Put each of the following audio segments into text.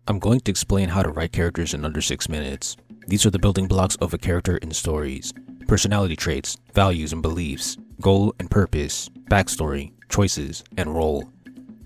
I'm going to explain how to write characters in under 6 minutes. These are the building blocks of a character in stories: personality traits, values and beliefs, goal and purpose, backstory, choices, and role.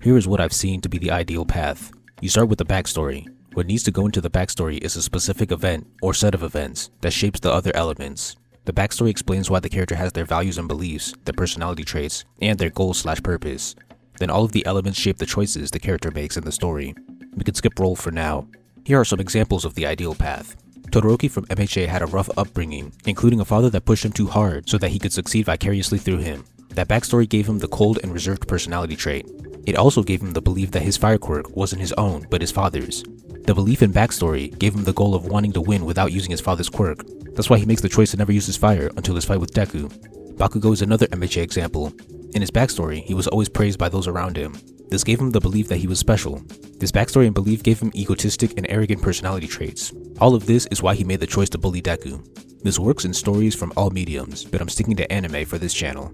Here is what I've seen to be the ideal path. You start with the backstory. What needs to go into the backstory is a specific event or set of events that shapes the other elements. The backstory explains why the character has their values and beliefs, their personality traits, and their goal/purpose. Then all of the elements shape the choices the character makes in the story. We can skip role for now. Here are some examples of the ideal path. Todoroki from MHA had a rough upbringing, including a father that pushed him too hard so that he could succeed vicariously through him. That backstory gave him the cold and reserved personality trait. It also gave him the belief that his fire quirk wasn't his own, but his father's. The belief in backstory gave him the goal of wanting to win without using his father's quirk. That's why he makes the choice to never use his fire until his fight with Deku. Bakugo is another MHA example. In his backstory, he was always praised by those around him. This gave him the belief that he was special. This backstory and belief gave him egotistic and arrogant personality traits. All of this is why he made the choice to bully Deku. This works in stories from all mediums, but I'm sticking to anime for this channel.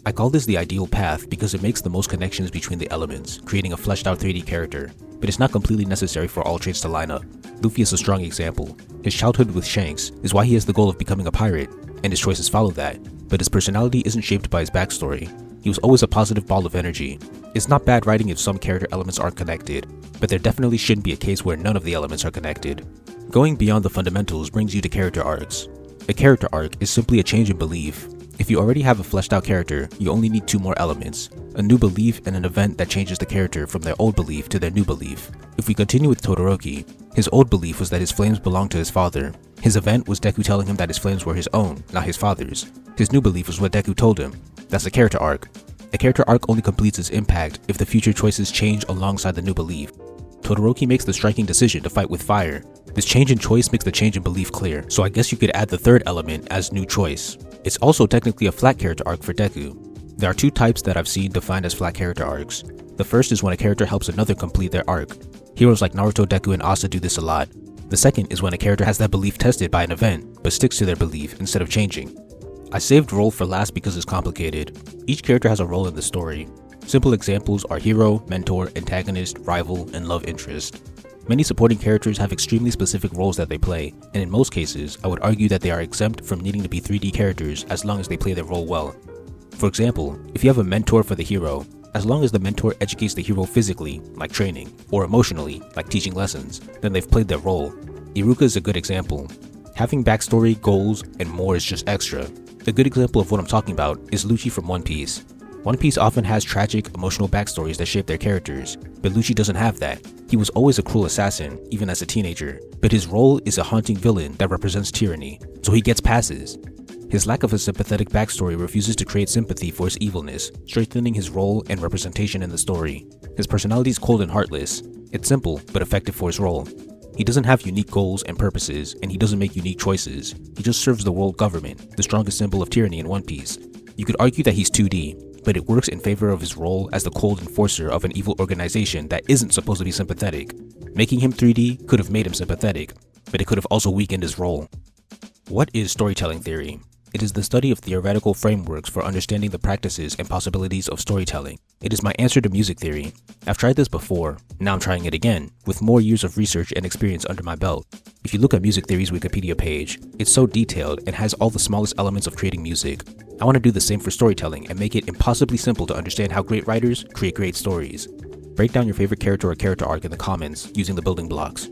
I call this the ideal path because it makes the most connections between the elements, creating a fleshed out 3D character, but it's not completely necessary for all traits to line up. Luffy is a strong example. His childhood with Shanks is why he has the goal of becoming a pirate, and his choices follow that, but his personality isn't shaped by his backstory. He was always a positive ball of energy. It's not bad writing if some character elements aren't connected, but there definitely shouldn't be a case where none of the elements are connected. Going beyond the fundamentals brings you to character arcs. A character arc is simply a change in belief. If you already have a fleshed out character, you only need 2 more elements: a new belief and an event that changes the character from their old belief to their new belief. If we continue with Todoroki, his old belief was that his flames belonged to his father. His event was Deku telling him that his flames were his own, not his father's. His new belief was what Deku told him. That's a character arc. A character arc only completes its impact if the future choices change alongside the new belief. Todoroki makes the striking decision to fight with fire. This change in choice makes the change in belief clear, so I guess you could add the third element as new choice. It's also technically a flat character arc for Deku. There are 2 types that I've seen defined as flat character arcs. The first is when a character helps another complete their arc. Heroes like Naruto, Deku, and Asa do this a lot. The second is when a character has that belief tested by an event, but sticks to their belief instead of changing. I saved role for last because it's complicated. Each character has a role in the story. Simple examples are hero, mentor, antagonist, rival, and love interest. Many supporting characters have extremely specific roles that they play, and in most cases, I would argue that they are exempt from needing to be 3D characters as long as they play their role well. For example, if you have a mentor for the hero, as long as the mentor educates the hero physically, like training, or emotionally, like teaching lessons, then they've played their role. Iruka is a good example. Having backstory, goals, and more is just extra. A good example of what I'm talking about is Lucci from One Piece. One Piece often has tragic, emotional backstories that shape their characters, but Lucci doesn't have that. He was always a cruel assassin, even as a teenager, but his role is a haunting villain that represents tyranny, so he gets passes. His lack of a sympathetic backstory refuses to create sympathy for his evilness, strengthening his role and representation in the story. His personality is cold and heartless. It's simple, but effective for his role. He doesn't have unique goals and purposes, and he doesn't make unique choices. He just serves the world government, the strongest symbol of tyranny in One Piece. You could argue that he's 2D, but it works in favor of his role as the cold enforcer of an evil organization that isn't supposed to be sympathetic. Making him 3D could have made him sympathetic, but it could have also weakened his role. What is storytelling theory? It is the study of theoretical frameworks for understanding the practices and possibilities of storytelling. It is my answer to music theory. I've tried this before, now I'm trying it again, with more years of research and experience under my belt. If you look at music theory's Wikipedia page, it's so detailed and has all the smallest elements of creating music. I want to do the same for storytelling and make it impossibly simple to understand how great writers create great stories. Break down your favorite character or character arc in the comments using the building blocks.